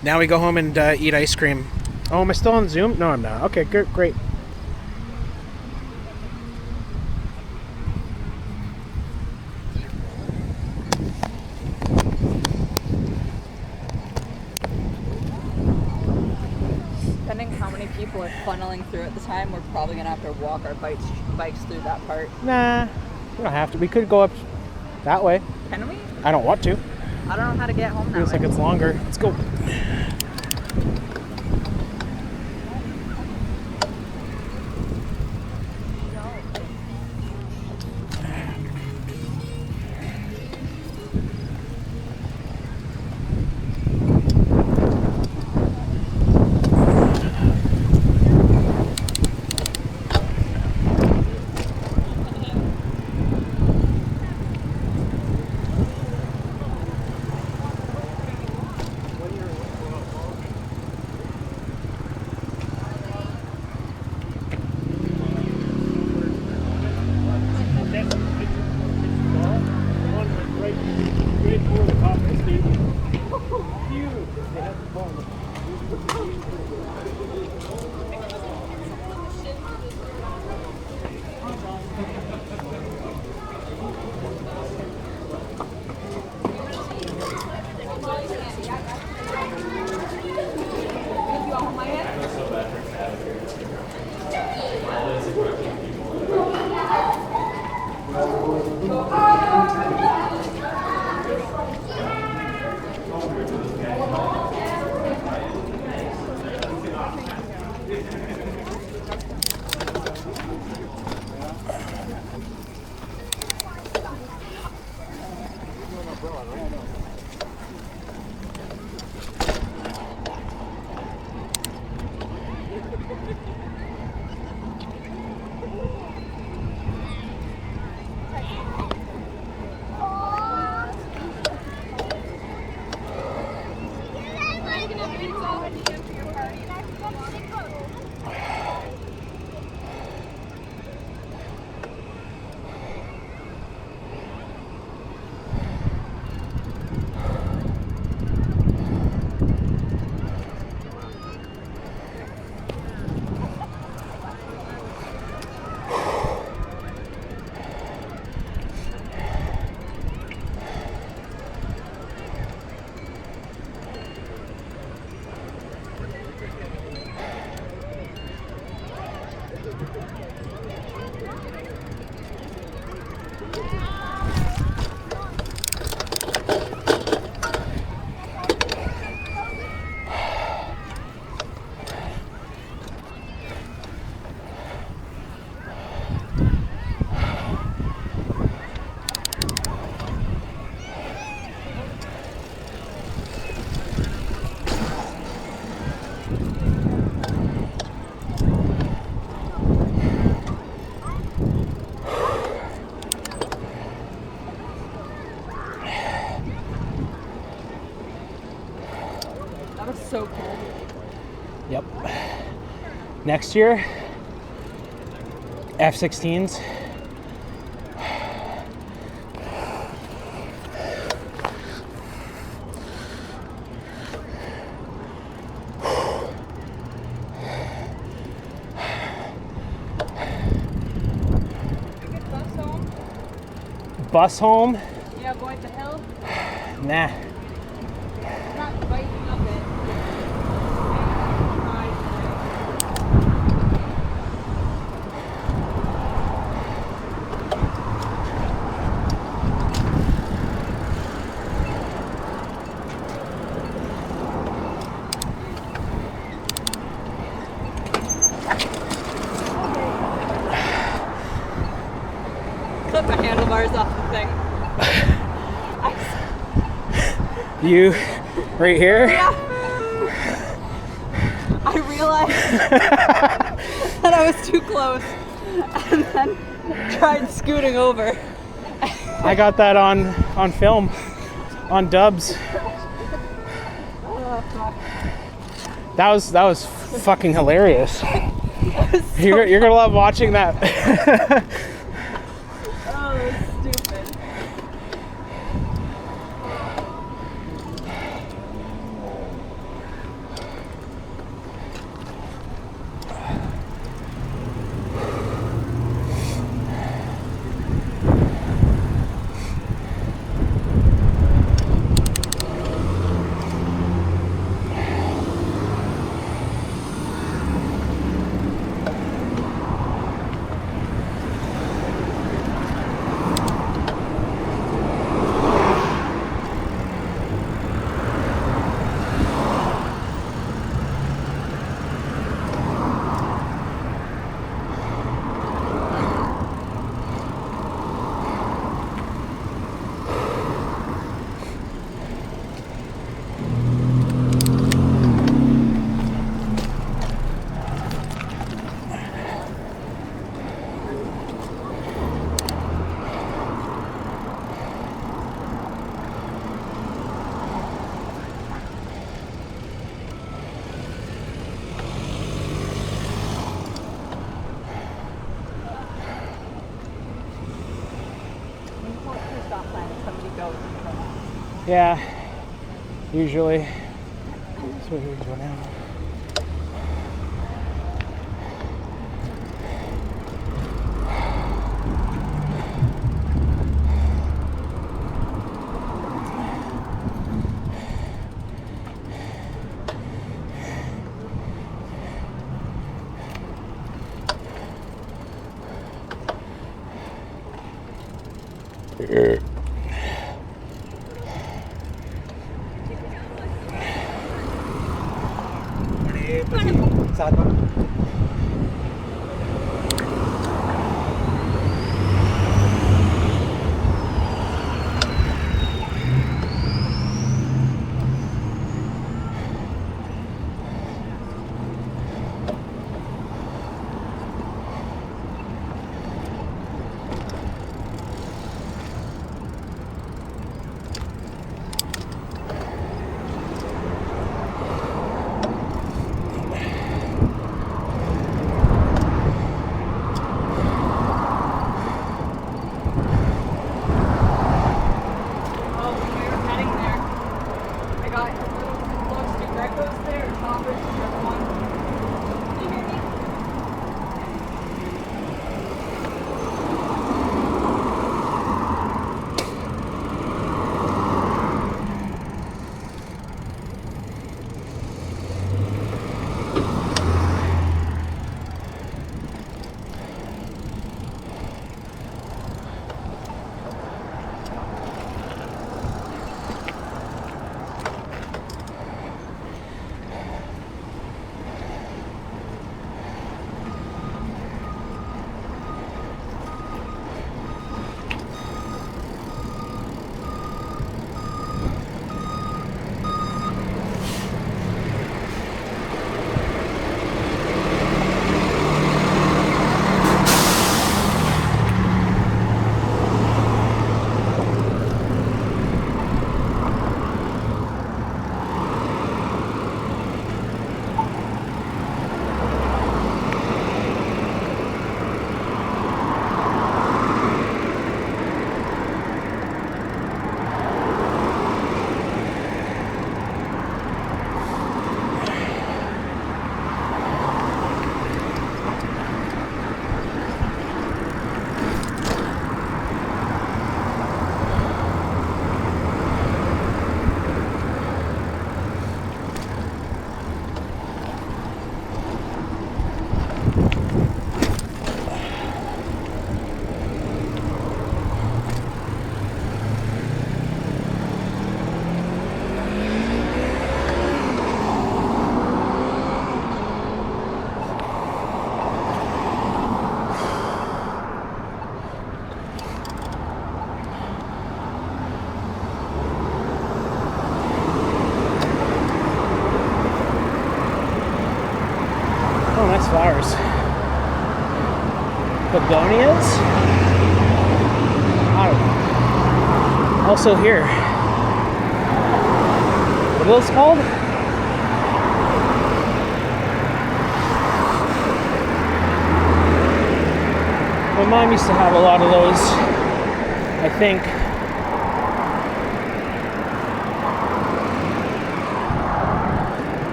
Now we go home and eat ice cream. Oh, am I still on Zoom? No, I'm not. Okay, good, great. Depending how many people are funneling through at the time, we're probably gonna have to walk our bikes through that part. Nah, we don't have to. We could go up that way. Can we? I don't want to. I don't know how to get home that Feels way. like it's longer. Let's go. So cool. Yep. Next year, F-16s. Bus home? Yeah, going to hill? Nah. Not biking up it. Clip my handlebars off the thing. You right here? Yeah. I realized that I was too close and then tried scooting over. I got that on film, on dubs. Oh, fuck. That was fucking hilarious. You're gonna love watching that. Oh, that was stupid. Yeah, usually. That's what we're doing now. Flowers. Begonias? I don't know. Also here. What are those called? My mom used to have a lot of those, I think.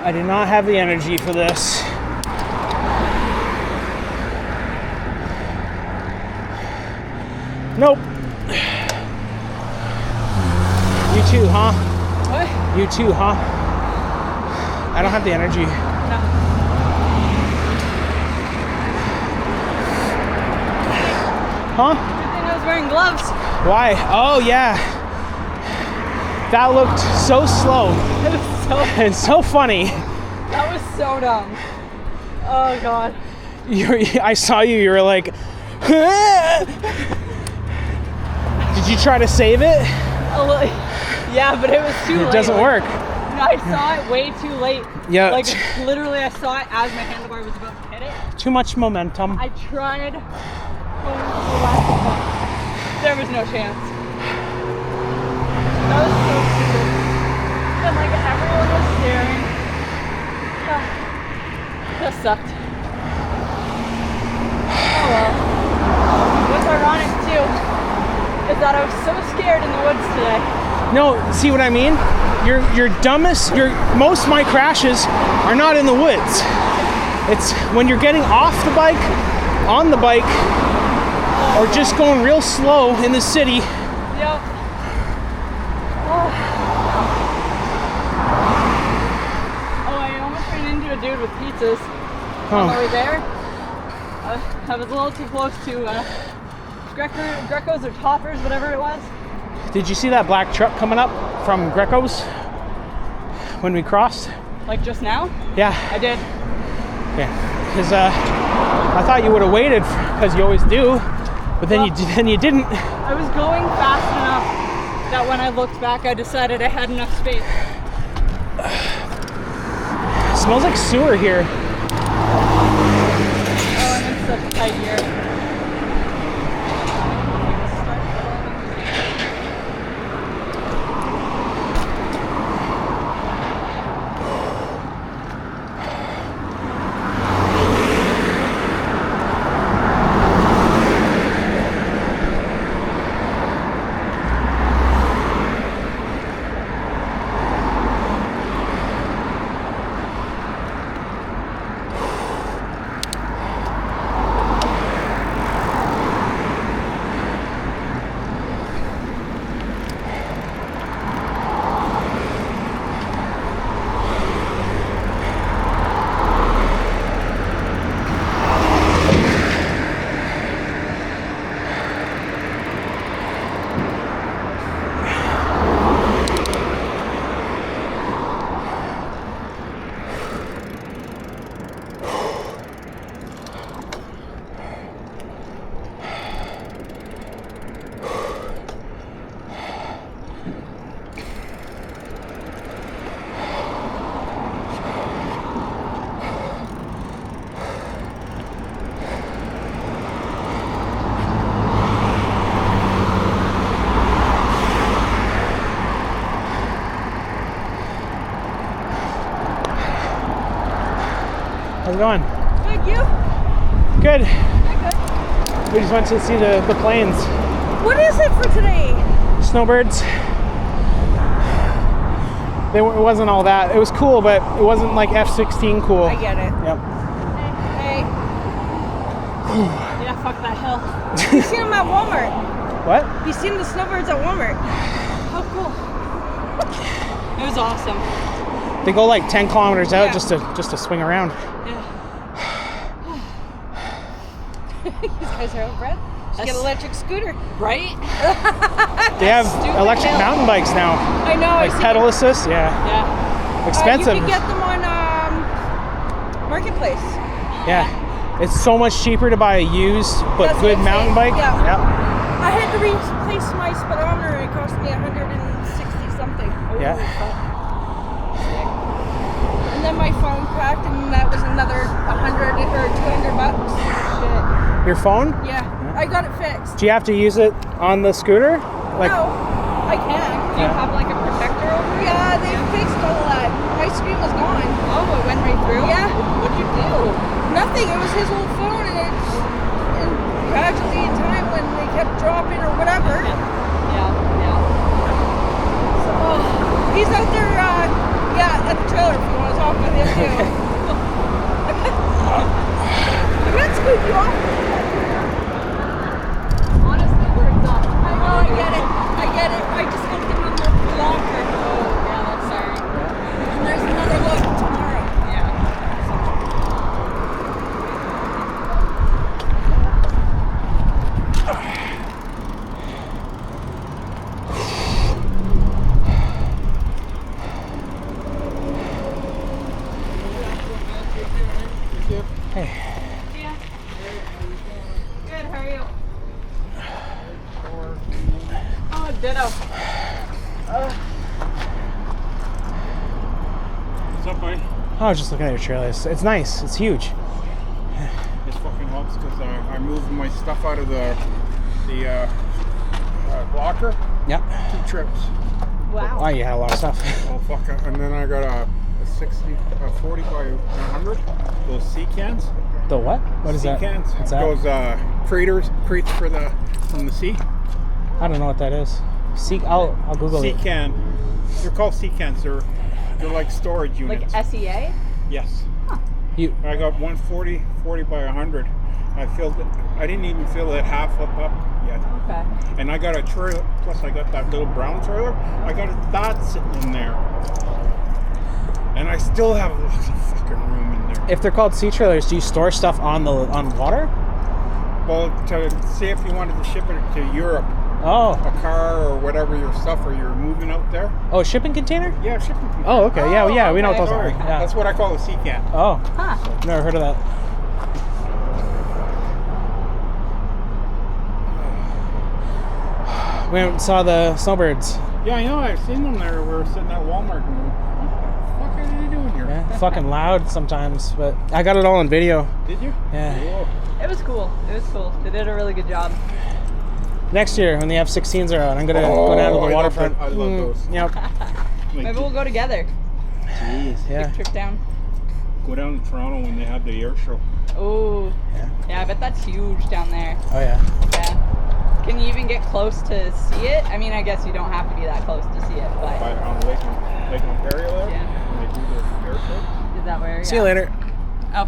I do not have the energy for this. Nope. You too, huh? What? You too, huh? I don't have the energy. No. Huh? Good thing I was wearing gloves. Why? Oh, yeah. That looked so slow. It was so and so funny. That was so dumb. Oh god. I saw you. You were like, did you try to save it? Yeah, but it was too late. It doesn't work. I saw it way too late. Yeah. Like literally, I saw it as my handlebar was about to hit it. Too much momentum. I tried going to the last one. There was no chance. day. No, see what I mean? Most of my crashes are not in the woods. It's when you're getting off the bike, on the bike, or just going real slow in the city. Yep. Oh, I almost ran into a dude with pizzas on the way there. I was a little too close to Greco's or Toppers, whatever it was. Did you see that black truck coming up from Greco's when we crossed? Like just now? Yeah. I did. Yeah, because I thought you would have waited because you always do, but then you didn't. I was going fast enough that when I looked back, I decided I had enough space. It smells like sewer here. Oh, I'm in such a tight gear. How's it going? Good, you? Good. Good. We just went to see the planes. What is it for today? Snowbirds. It wasn't all that. It was cool, but it wasn't like F-16 cool. I get it. Yep. Hey. Yeah, fuck that hill. You seen them at Walmart? What? You seen the snowbirds at Walmart? How cool. It was awesome. They go like 10 kilometers out Yeah. just to swing around. Yeah. These guys are out of breath. Just get an electric scooter. Right? They have Stupid electric hill. mountain bikes now. I know. Like I see pedal assist, yeah. Yeah. Expensive. You can get them on Marketplace. Yeah. It's so much cheaper to buy a used but That's good what I'm mountain saying. bike. Yeah. I had to replace my speedometer and it cost me 160 something. Yeah. Fuck. And then my phone cracked and that was another 100 or 200 bucks. Shit. Your phone? Yeah. I got it fixed. Do you have to use it on the scooter? Like, No, I can. Do you have like a protector over it? Yeah, they fixed all that. My screen was gone. Oh, it went right through? Yeah. What'd you do? Nothing. It was his old phone, and gradually in time when they kept dropping or whatever. Yeah. So he's out there, at the trailer if you want to talk with him too. I got to scoop you off. Honestly, we're done. I know, I get it. I just looked him on the locker. Oh, yeah, that's sorry. And there's another look tomorrow. Yeah. hey, Yeah. Good, how are you? Oh, ditto. What's up, buddy? I was just looking at your trailer. It's nice. It's huge. This fucking helps because I moved my stuff out of the locker. Yeah. 2 trips. Wow. Oh, you had a lot of stuff. Oh fuck! And then I got a 40 by 100. Those sea cans. The what? What is sea that? cans. What's that? Those crates from the sea. I don't know what that is. I'll Google it. Sea-can. They're called sea-cans. They're like storage Like units. SEA? Yes. You I got 140 by 100. I filled it. I didn't even fill it half up yet. Okay. And I got a trailer. Plus, I got that little brown trailer. I got that sitting in there. And I still have lots of fucking room in there. if they're called sea trailers, do you store stuff on water? Well, to see if you wanted to ship it to Europe, Oh. a car or whatever your stuff, or you're moving out there. Oh, shipping container? Yeah, shipping. Oh, okay. Yeah, yeah, we know what okay. those are. Sorry. Yeah. That's what I call a sea can. Oh, Huh. never heard of that. We went and saw the snowbirds. Yeah, I know. I've seen them there. We were sitting at Walmart and what the fuck are they doing here? Yeah, fucking loud sometimes, but I got it all on video. Did you? Yeah. Whoa. It was cool. It was cool. They did a really good job. Next year, when the F-16s are out, I'm gonna go down to the I love waterfront. that. I love those. Yep. Like, Maybe we'll go together. Jeez. Yeah. Trip down. Go down to Toronto when they have the air show. Oh. Yeah. Yeah, I bet that's huge down there. Oh yeah. Yeah. Can you even get close to see it? I mean, I guess you don't have to be that close to see it, but By on Lake Ontario there. Yeah. When they do the air show. is that where? See you later. Oh.